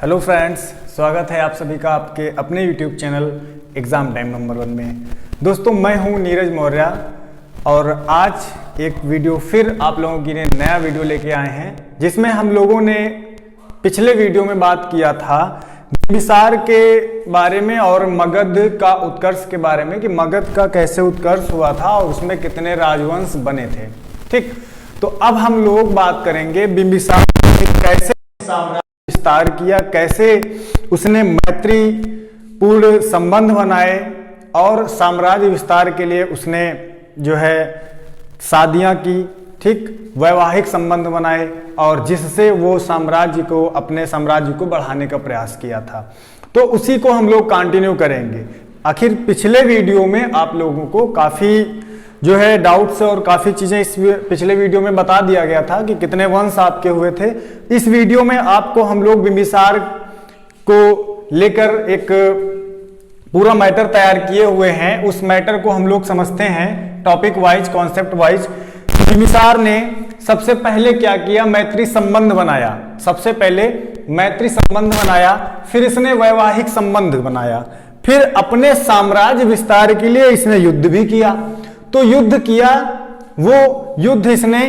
Hello friends, स्वागत है आप सभी का आपके अपने YouTube channel exam time number 1 में। दोस्तों, मैं हूं नीरज मौर्य और आज एक वीडियो फिर आप लोगों के लिए नया वीडियो लेके आए हैं, जिसमें हम लोगों ने पिछले वीडियो में बात किया था बिंबिसार के बारे में और मगध का उत्कर्ष के बारे में कि मगध का कैसे उत्कर्ष हुआ था और उसमें कितने राजवंश बने थे। ठीक, तो अब हम लोग बात करेंगे बिंबिसार कैसे साम्राज्य विस्तार किया, कैसे उसने मैत्री पूर्ण संबंध बनाए और साम्राज्य विस्तार के लिए उसने जो है शादियां की, ठीक, वैवाहिक संबंध बनाए और जिससे वो साम्राज्य को, अपने साम्राज्य को बढ़ाने का प्रयास किया था। तो उसी को हम लोग कंटिन्यू करेंगे। आखिर पिछले वीडियो में आप लोगों को काफ़ी जो है डाउट्स और काफ़ी चीज़ें इस पिछले वीडियो में बता दिया गया था कि कितने वंश आपके हुए थे। इस वीडियो में आपको हम लोग बिंबिसार को लेकर एक पूरा मैटर तैयार किए हुए हैं। उस मैटर को हम लोग समझते हैं topic wise, concept wise. Bimbisara ने सबसे पहले क्या किया? मैत्री संबंध बनाया। सबसे पहले मैत्री संबंध बनाया, फिर इसने वैवाहिक संबंध बनाया, फिर अपने साम्राज्य विस्तार के लिए इसने युद्ध भी किया। तो युद्ध किया, वो युद्ध इसने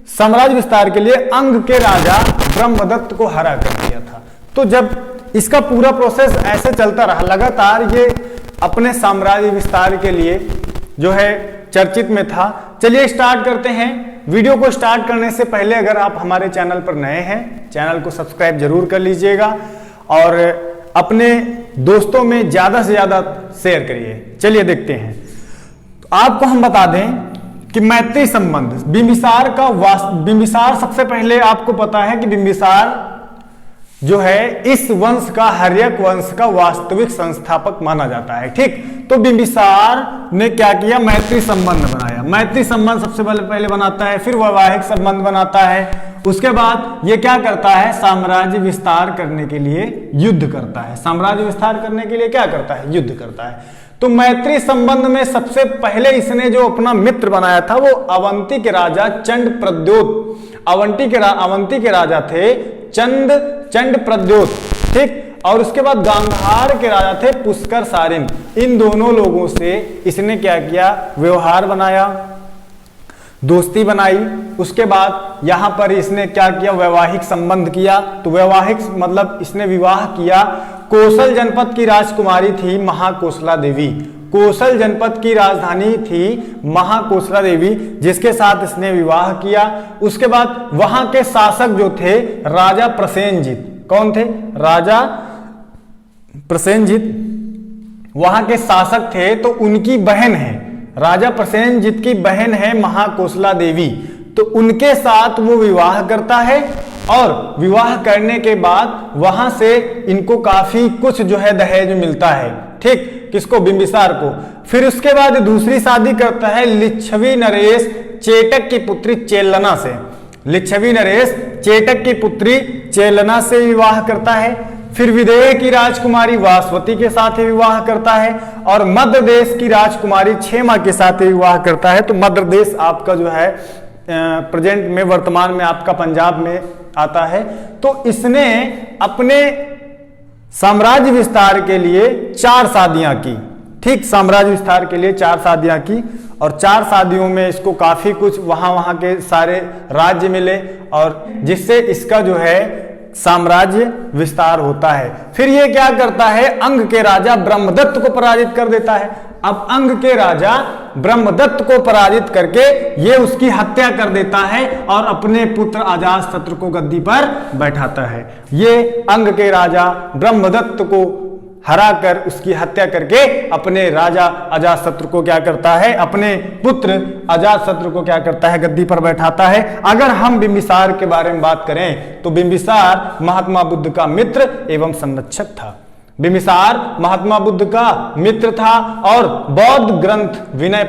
साम्राज्य विस्तार के लिए अंग के राजा ब्रह्मदत्त को हरा कर दिया था। तो जब इसका पूरा प्रोसेस ऐसे चलता रहा, लगातार ये अपने साम्राज्य विस्तार के लिए जो है चर्चित में था। चलिए स्टार्ट करते हैं। वीडियो को स्टार्ट करने से पहले अगर आप हमारे चैनल पर नए हैं, चैनल को सब्सक्राइब जरूर कर लीजिएगा और अपने दोस्तों में ज्यादा से ज्यादा शेयर करिए। चलिए देखते हैं। आपको हम बता दें कि मैत्री संबंध बिंबिसार सबसे पहले आपको पता है कि बिंबिसार जो है इस वंश का, हर्यक वंश का वास्तविक संस्थापक माना जाता है। ठीक, तो बिंबिसार ने क्या किया? मैत्री संबंध बनाया। मैत्री संबंध सबसे पहले बनाता है, फिर वैवाहिक संबंध बनाता है। उसके बाद ये क्या करता है? साम्राज्य विस्तार करने के लिए युद्ध करता है। साम्राज्य विस्तार करने के लिए क्या करता है? युद्ध करता है। तो मैत्री संबंध में सबसे पहले इसने जो अपना मित्र बनाया था वो अवंती के राजा चंड प्रद्योत। अवंती के राजा थे चंड प्रद्योत। ठीक, और उसके बाद गांधार के राजा थे पुष्कर सारिन। इन दोनों लोगों से इसने क्या किया? व्यवहार बनाया, दोस्ती बनाई। उसके बाद यहां पर इसने क्या किया? वैवाहिक संबंध किया। तो वैवाहिक मतलब इसने विवाह किया। कोसल जनपद की राजकुमारी थी महाकोसला देवी। कोसल जनपद की राजधानी थी महाकोसला देवी, जिसके साथ इसने विवाह किया। उसके बाद वहां के शासक जो थे राजा प्रसेनजित। कौन थे? राजा प्रसेनजित वहां के शासक थे। तो उनकी बहन है, राजा प्रसेनजित की बहन है महाकोसला देवी। तो उनके साथ वो विवाह करता है और विवाह करने के बाद वहां से इनको काफी कुछ जो है दहेज मिलता है। ठीक, किसको? बिंबिसार को। फिर उसके बाद दूसरी शादी करता है लिच्छवी नरेश चेटक की पुत्री चेलना से। लिच्छवी नरेश चेटक की पुत्री चेलना से विवाह करता है। फिर विदेह की राजकुमारी वासवती के साथ विवाह करता है और मध्य देश की राजकुमारी क्षेमा के साथ विवाह करता है। तो मध्य देश आपका जो है प्रेजेंट में, वर्तमान में आपका पंजाब में आता है। तो इसने अपने साम्राज्य विस्तार के लिए 4 शादियां की। ठीक, साम्राज्य विस्तार के लिए 4 शादियां की और 4 शादियों में इसको काफी कुछ वहां के सारे राज्य मिले और जिससे इसका जो है साम्राज्य विस्तार होता है। फिर ये क्या करता है? अंग के राजा ब्रह्मदत्त को पराजित कर देता है। अब अंग के राजा ब्रह्मदत्त को पराजित करके ये उसकी हत्या कर देता है और अपने पुत्र अजातशत्रु को गद्दी पर बैठाता है। ये अंग के राजा ब्रह्मदत्त को हराकर, उसकी हत्या करके अपने राजा अजातशत्रु को क्या करता है? अपने पुत्र अजातशत्रु को क्या करता है? गद्दी पर बैठाता है। अगर हम बिंबिसार के बारे में बात करें तो बिंबिसार महात्मा बुद्ध का मित्र एवं संरक्षक था। बिंबिसार महात्मा बुद्ध का मित्र था और बौद्ध ग्रंथ विनय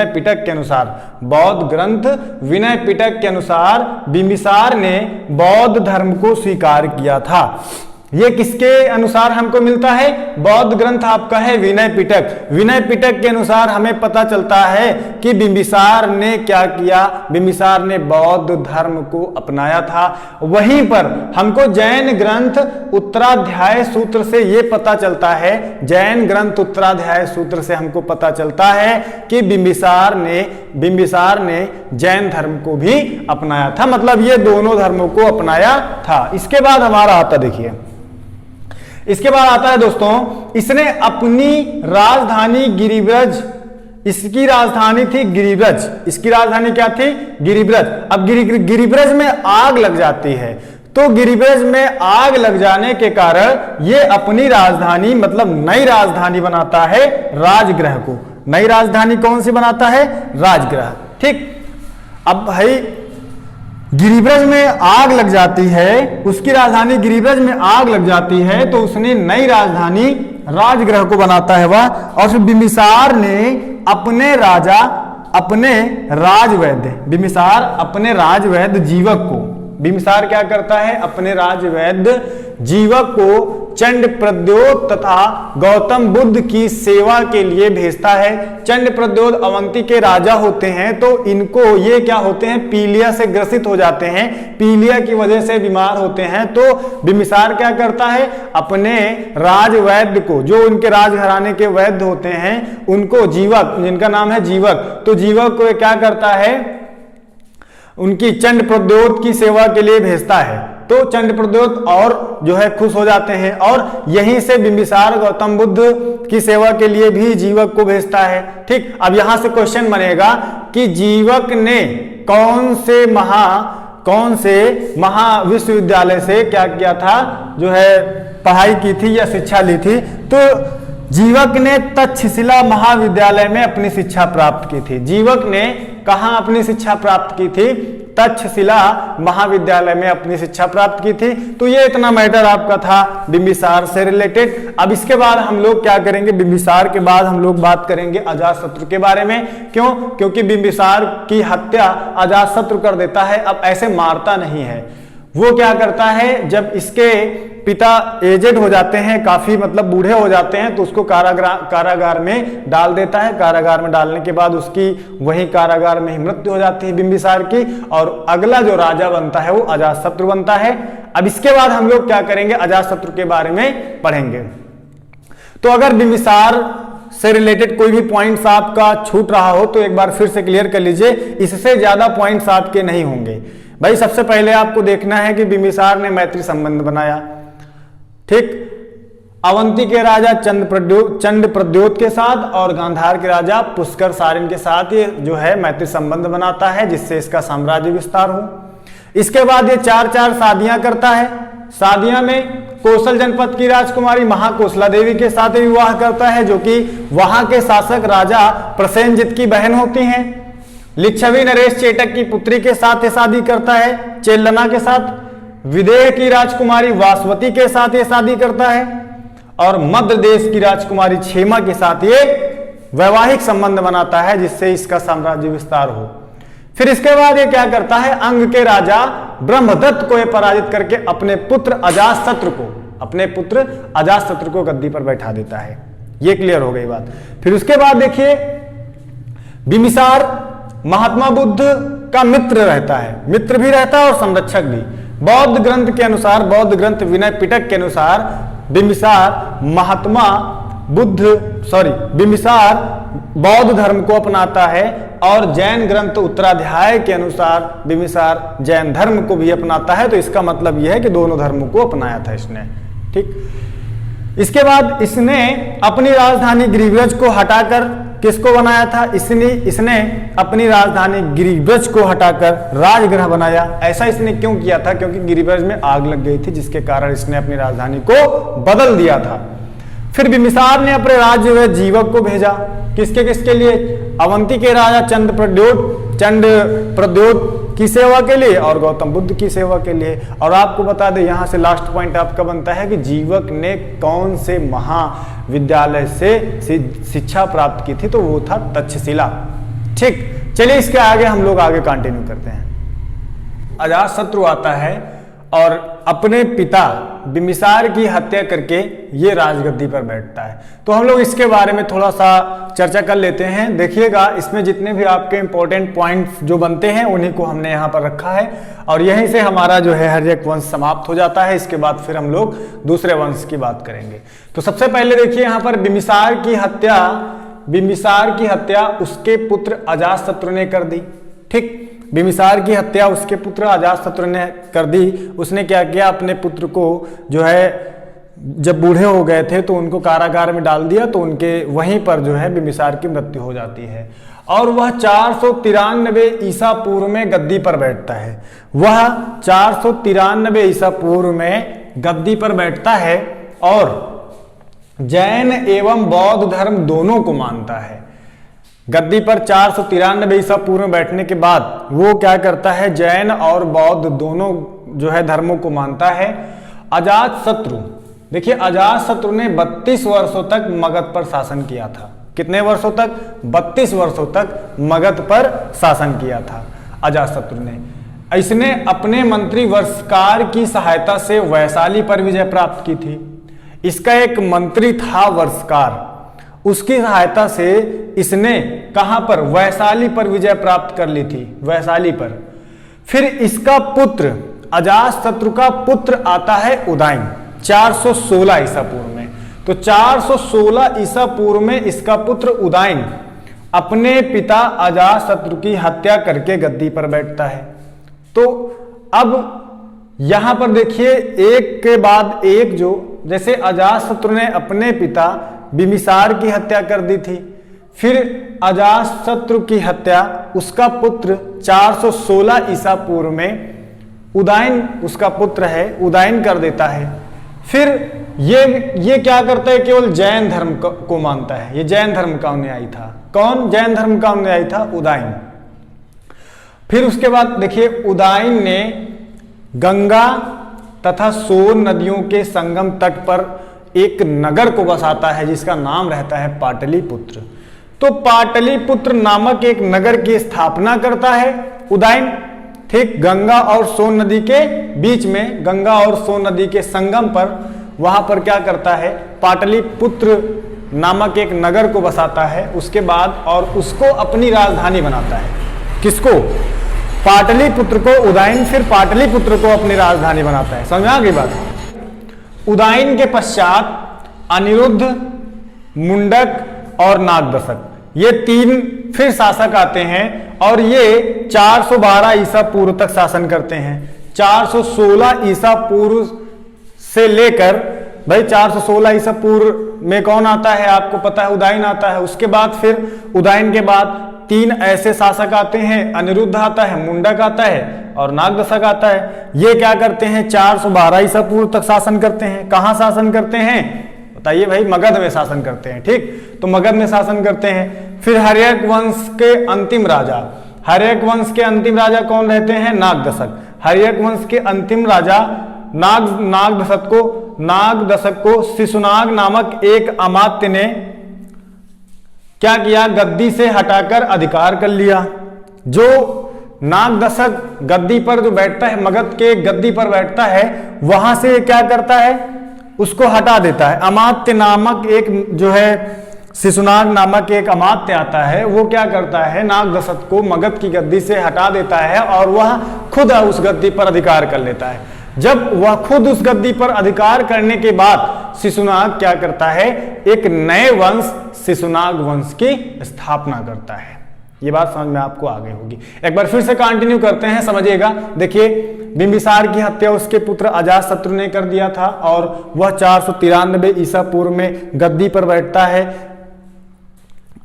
पिटक के अनुसार, बौद्ध ग्रंथ विनय पिटक के अनुसार बिंबिसार ने बौद्ध धर्म को स्वीकार किया था। ये किसके अनुसार हमको मिलता है? बौद्ध ग्रंथ आपका है विनय पिटक। विनय पिटक के अनुसार हमें पता चलता है कि बिंबिसार ने क्या किया, बिंबिसार ने बौद्ध धर्म को अपनाया था। वहीं पर हमको जैन ग्रंथ उत्तराध्याय सूत्र से ये पता चलता है, जैन ग्रंथ उत्तराध्याय सूत्र से हमको पता चलता है कि बिंबिसार ने जैन धर्म को भी अपनाया था, मतलब ये दोनों धर्मों को अपनाया था। इसके बाद हमारा आता, देखिए इसके बाद आता है दोस्तों, इसने अपनी राजधानी गिरिब्रज, इसकी राजधानी थी गिरिब्रज, इसकी राजधानी क्या थी? गिरिब्रज। अब गिरिब्रज में आग लग जाती है, तो गिरिब्रज में आग लग जाने के कारण ये अपनी राजधानी मतलब नई राजधानी बनाता है राजगृह को। नई राजधानी कौन सी बनाता है? राजगृह। ठीक, अब भाई गिरिब्रज में आग लग जाती है, उसकी राजधानी गिरिब्रज में आग लग जाती है, तो उसने नई राजधानी राजगृह को बनाता है वह। और फिर बिंबिसार ने अपने राजवैद्य जीवक को, बिंबिसार क्या करता है? अपने राजवैद्य जीवक को चंड प्रद्योत तथा गौतम बुद्ध की सेवा के लिए भेजता है। चंड प्रद्योत अवंती के राजा होते हैं, तो इनको ये क्या होते हैं? पीलिया से ग्रसित हो जाते हैं, पीलिया की वजह से बीमार होते हैं। तो बिंबिसार क्या करता है? अपने राजवैद्य को, जो उनके राजघराने के वैद्य होते हैं, उनको जीवक, जिनका नाम है जीवक, तो जीवक को क्या करता है? उनकी चंड प्रद्योत की सेवा के लिए भेजता है। तो चंड प्रद्योत और जो है खुश हो जाते हैं, और यहीं से बिंबिसार गौतम बुद्ध की सेवा के लिए भी जीवक को भेजता है। ठीक, अब यहां से क्वेश्चन बनेगा कि जीवक ने कौन से महाविश्वविद्यालय से क्या किया था, जो है पढ़ाई की थी या शिक्षा ली थी? तो जीवक ने तक्षशिला महाविद्यालय में अपनी शिक्षा प्राप्त की थी। जीवक ने कहां अपनी शिक्षा प्राप्त की थी? तक्षशिला महाविद्यालय में अपनी शिक्षा प्राप्त की थी। तो ये इतना मैटर आपका था बिंबिसार से रिलेटेड। अब इसके बाद हम लोग क्या करेंगे? बिंबिसार के बाद हम लोग बात करेंगे अजातशत्रु के बारे में। क्यों? क्योंकि बिंबिसार की हत्या अजातशत्रु कर देता है। अब ऐसे मारता नहीं है, वो क्या करता है? जब इसके पिता एजेड हो जाते हैं, काफी मतलब बूढ़े हो जाते हैं, तो उसको कारागार में डाल देता है। कारागार में डालने के बाद उसकी वही कारागार में ही मृत्यु हो जाती है बिंबिसार की, और अगला जो राजा बनता है वो अजातशत्रु बनता है। अब इसके बाद हम लोग क्या करेंगे? अजातशत्रु के बारे में पढ़ेंगे। तो अगर बिंबिसार से रिलेटेड कोई भी पॉइंट्स आपका छूट रहा हो तो एक बार फिर से क्लियर कर लीजिए, इससे ज्यादा पॉइंट्स आपके नहीं होंगे। भाई सबसे पहले आपको देखना है कि बिंबिसार ने मैत्री संबंध बनाया। ठीक, अवंती के राजा चंड प्रद्योत के साथ और गांधार के राजा पुष्कर सारिन के साथ ये जो है मैत्री संबंध बनाता है, जिससे इसका साम्राज्य विस्तार हो। इसके बाद ये चार शादियां करता है। शादियां में कौशल जनपद की राजकुमारी महाकोसला देवी के साथ विवाह करता है, जो कि वहां के शासक राजा प्रसेनजित की बहन होती हैं। लिच्छवी नरेश चेटक की पुत्री के साथ ये शादी करता है, चेल्लना के साथ। विदेह की राजकुमारी वासवती के साथ ये शादी करता है, और मध्य देश की राजकुमारी क्षेमा के साथ ये वैवाहिक संबंध बनाता है, जिससे इसका साम्राज्य विस्तार हो। फिर इसके बाद ये क्या करता है? अंग के राजा ब्रह्मदत्त को ये पराजित करके अपने पुत्र अजातशत्रु को गद्दी पर बैठा देता है। ये क्लियर हो गई बात। फिर उसके बाद देखिए, बिंबिसार महात्मा बुद्ध का मित्र रहता है, मित्र भी रहता है और संरक्षक भी। बौद्ध ग्रंथ के अनुसार, बौद्ध ग्रंथ विनय पिटक के अनुसार बिंबिसार बिंबिसार बौद्ध धर्म को अपनाता है, और जैन ग्रंथ उत्तराध्याय के अनुसार बिंबिसार जैन धर्म को भी अपनाता है। तो इसका मतलब यह है कि दोनों धर्मों को अपनाया था इसने। ठीक, इसके बाद इसने अपनी राजधानी गिरिब्रज को हटाकर किसको बनाया था? इसने अपनी राजधानी गिरिब्रज को हटाकर राजगृह बनाया। ऐसा इसने क्यों किया था? क्योंकि गिरिब्रज में आग लग गई थी, जिसके कारण इसने अपनी राजधानी को बदल दिया था। फिर बिंबिसार ने अपने राज्य में जीवक को भेजा। किसके लिए? अवंती के राजा चंड प्रद्योत की सेवा के लिए और गौतम बुद्ध की सेवा के लिए। और आपको बता दें, यहां से लास्ट पॉइंट आपका बनता है कि जीवक ने कौन से महाविद्यालय से शिक्षा प्राप्त की थी? तो वो था तक्षशिला। ठीक, चलिए इसके आगे हम लोग आगे कंटिन्यू करते हैं। अजातशत्रु आता है, और अपने पिता बिम्बिसार की हत्या करके ये राजगद्दी पर बैठता है। तो हम लोग इसके बारे में थोड़ा सा चर्चा कर लेते हैं। देखिएगा, इसमें जितने भी आपके इंपॉर्टेंट पॉइंट्स जो बनते हैं उन्हीं को हमने यहाँ पर रखा है और यहीं से हमारा जो है हर्यक वंश समाप्त हो जाता है। इसके बाद फिर हम लोग दूसरे वंश की बात करेंगे। तो सबसे पहले देखिए यहाँ पर बिम्बिसार की हत्या उसके पुत्र अजातशत्रु ने कर दी। ठीक, बिम्बिसार की हत्या उसके पुत्र अजातशत्रु ने कर दी। उसने क्या किया, अपने पुत्र को जो है जब बूढ़े हो गए थे तो उनको कारागार में डाल दिया, तो उनके वहीं पर जो है बिम्बिसार की मृत्यु हो जाती है और वह 493 ईसा पूर्व में गद्दी पर बैठता है। वह 493 ईसा पूर्व में गद्दी पर बैठता है और जैन एवं बौद्ध धर्म दोनों को मानता है। गद्दी पर 493 ईसा पूर्व में बैठने के बाद वो क्या करता है, जैन और बौद्ध दोनों जो है धर्मों को मानता है। अजातशत्रु, देखिए अजातशत्रु ने 32 वर्षों तक मगध पर शासन किया था। कितने वर्षों तक? 32 वर्षों तक मगध पर शासन किया था अजातशत्रु ने। इसने अपने मंत्री वर्षकार की सहायता से वैशाली पर विजय प्राप्त की थी। इसका एक मंत्री था वर्षकार, उसकी सहायता से इसने कहां पर? वैशाली पर विजय प्राप्त कर ली थी, वैशाली पर। फिर इसका पुत्र अजातशत्रु का पुत्र आता है उदयन 416 ईसा पूर्व में। तो 416 ईसा पूर्व में इसका पुत्र उदयन अपने पिता अजातशत्रु की हत्या करके गद्दी पर बैठता है। तो अब यहां पर देखिए एक के बाद एक, जो जैसे अजातशत्रु ने अपने पिता बिम्बिसार की हत्या कर दी थी, फिर अजातशत्रु की हत्या उसका पुत्र 416 ईसा पूर्व में उदयन, उसका पुत्र है, उदयन कर देता है। फिर ये क्या करता है, केवल जैन धर्म को मानता है। ये जैन धर्म का अनुयायी था। कौन जैन धर्म का अनुयायी था? उदयन। फिर उसके बाद देखिए उदयन ने गंगा तथा सोन नदियों के संगम तट पर एक नगर को बसाता है जिसका नाम रहता है पाटलिपुत्र। तो पाटलिपुत्र नामक एक नगर की स्थापना करता है उदयन। ठीक, गंगा और सोन नदी के बीच में, गंगा और सोन नदी के संगम पर, वहां पर क्या करता है, पाटलिपुत्र नामक एक नगर को बसाता है। उसके बाद और उसको अपनी राजधानी बनाता है। किसको? पाटलिपुत्र को उदयन फिर पाटलिपुत्र को अपनी राजधानी बनाता है। समझ आ गई बात? उदयन के पश्चात अनिरुद्ध, मुंडक और नागदशक, ये तीन फिर शासक आते हैं और ये 412 ईसा पूर्व तक शासन करते हैं। 416 ईसा पूर्व से लेकर, भाई 416 ईसा पूर्व में कौन आता है आपको पता है? उदयन आता है। उसके बाद फिर उदयन के बाद तीन ऐसे शासक आते हैं, अनिरुद्ध आता है, मुंडक आता है और नागदशक आता है। ये क्या करते हैं? 412 ईसा पूर्व तक शासन करते हैं। कहां शासन करते हैं बताइए भाई? मगध में शासन करते हैं। ठीक, तो मगध में शासन करते हैं। फिर हर्यक वंश के अंतिम राजा, हर्यक वंश के अंतिम राजा कौन रहते हैं? नागदशक। हर्यक वंश के अंतिम राजा नागदशक को शिशुनाग नामक एक अमात्य ने क्या किया? गद्दी से हटाकर अधिकार कर लिया। जो नागदशक गद्दी पर जो बैठता है, मगध के गद्दी पर बैठता है, वहां से क्या करता है? उसको हटा देता है। अमात्य नामक एक जो है शिशुनाग नामक एक अमात्य आता है, वो क्या करता है? नागदशक को मगध की गद्दी से हटा देता है और वह खुद उस गद्दी पर अधिकार कर लेता है। जब वह खुद उस गद्दी पर अधिकार करने के बाद शिशुनाग क्या करता है? एक नए वंश शिशुनाग वंश की स्थापना करता है। ये बात समझ में आपको आ गई होगी। एक बार फिर से कंटिन्यू करते हैं, समझिएगा। देखिए, बिम्बिसार की हत्या उसके पुत्र अजातशत्रु ने कर दिया था और वह 493 ईसा पूर्व में गद्दी पर बैठता है।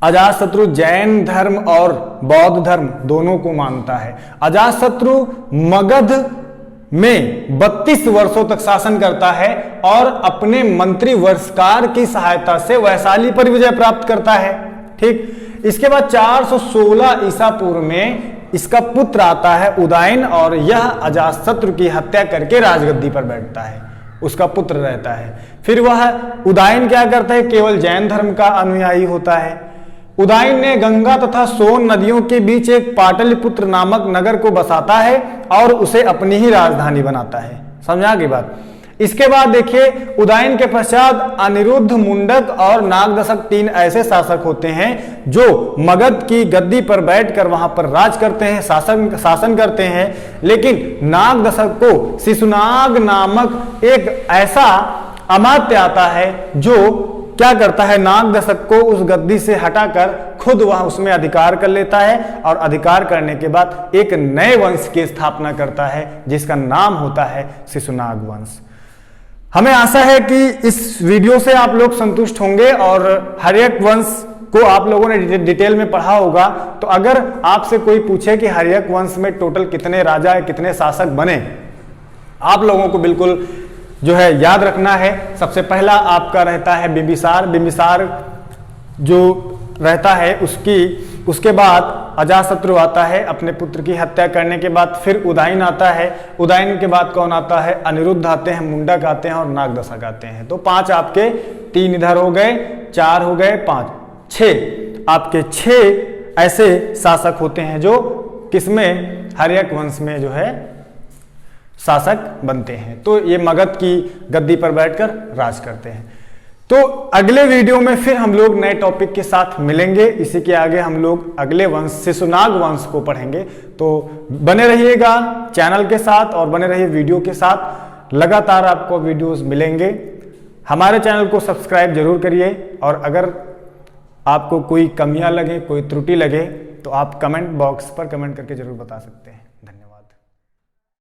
अजातशत्रु जैन धर्म और बौद्ध धर्म दोनों को मानता है। अजातशत्रु मगध में 32 वर्षों तक शासन करता है और अपने मंत्री वर्षकार की सहायता से वैशाली पर विजय प्राप्त करता है। ठीक, इसके बाद 416 ईसा पूर्व में इसका पुत्र आता है उदयन और यह अजातशत्रु की हत्या करके राजगद्दी पर बैठता है। उसका पुत्र रहता है। फिर वह उदयन क्या करता है? केवल जैन धर्म का अनुयायी होता है। उदयन ने गंगा तथा सोन नदियों के बीच एक पाटलिपुत्र नामक नगर को बसाता है और उसे अपनी ही राजधानी बनाता है। समझा की बात। इसके बाद देखिए उदयन के पश्चात अनिरुद्ध, मुंडक और नागदशक 3 ऐसे शासक होते हैं जो मगध की गद्दी पर बैठकर वहां पर राज करते हैं, शासन करते हैं। लेकिन नागदशक को शिशुनाग नामक एक ऐसा अमात्य आता है जो क्या करता है, नागदशक को उस गद्दी से हटाकर खुद वह उसमें अधिकार कर लेता है और अधिकार करने के बाद एक नए वंश की स्थापना करता है जिसका नाम होता है शिशुनाग वंश। हमें आशा है कि इस वीडियो से आप लोग संतुष्ट होंगे और हर्यक वंश को आप लोगों ने डिटेल में पढ़ा होगा। तो अगर आपसे कोई पूछे कि हर्यक वंश में टोटल कितने राजा, कितने शासक बने, आप लोगों को बिल्कुल जो है याद रखना है। सबसे पहला आपका रहता है बिंबिसार। बिंबिसार जो रहता है उसके बाद अजातशत्रु आता है अपने पुत्र की हत्या करने के बाद। फिर उदयन आता है। उदयन के बाद कौन आता है, अनिरुद्ध आते हैं, मुंडक आते हैं और नागदशक आते हैं। तो 5 आपके, 3 इधर हो गए, 4 हो गए, 5, 6 आपके 6 ऐसे शासक होते हैं जो किसमें, हर्यक वंश में जो है शासक बनते हैं। तो ये मगध की गद्दी पर बैठकर राज करते हैं। तो अगले वीडियो में फिर हम लोग नए टॉपिक के साथ मिलेंगे। इसी के आगे हम लोग अगले वंश शिशुनाग वंश को पढ़ेंगे। तो बने रहिएगा चैनल के साथ और बने रहिए वीडियो के साथ, लगातार आपको वीडियोस मिलेंगे। हमारे चैनल को सब्सक्राइब जरूर करिए और अगर आपको कोई कमियां लगे, कोई त्रुटि लगे तो आप कमेंट बॉक्स पर कमेंट करके जरूर बता सकते हैं।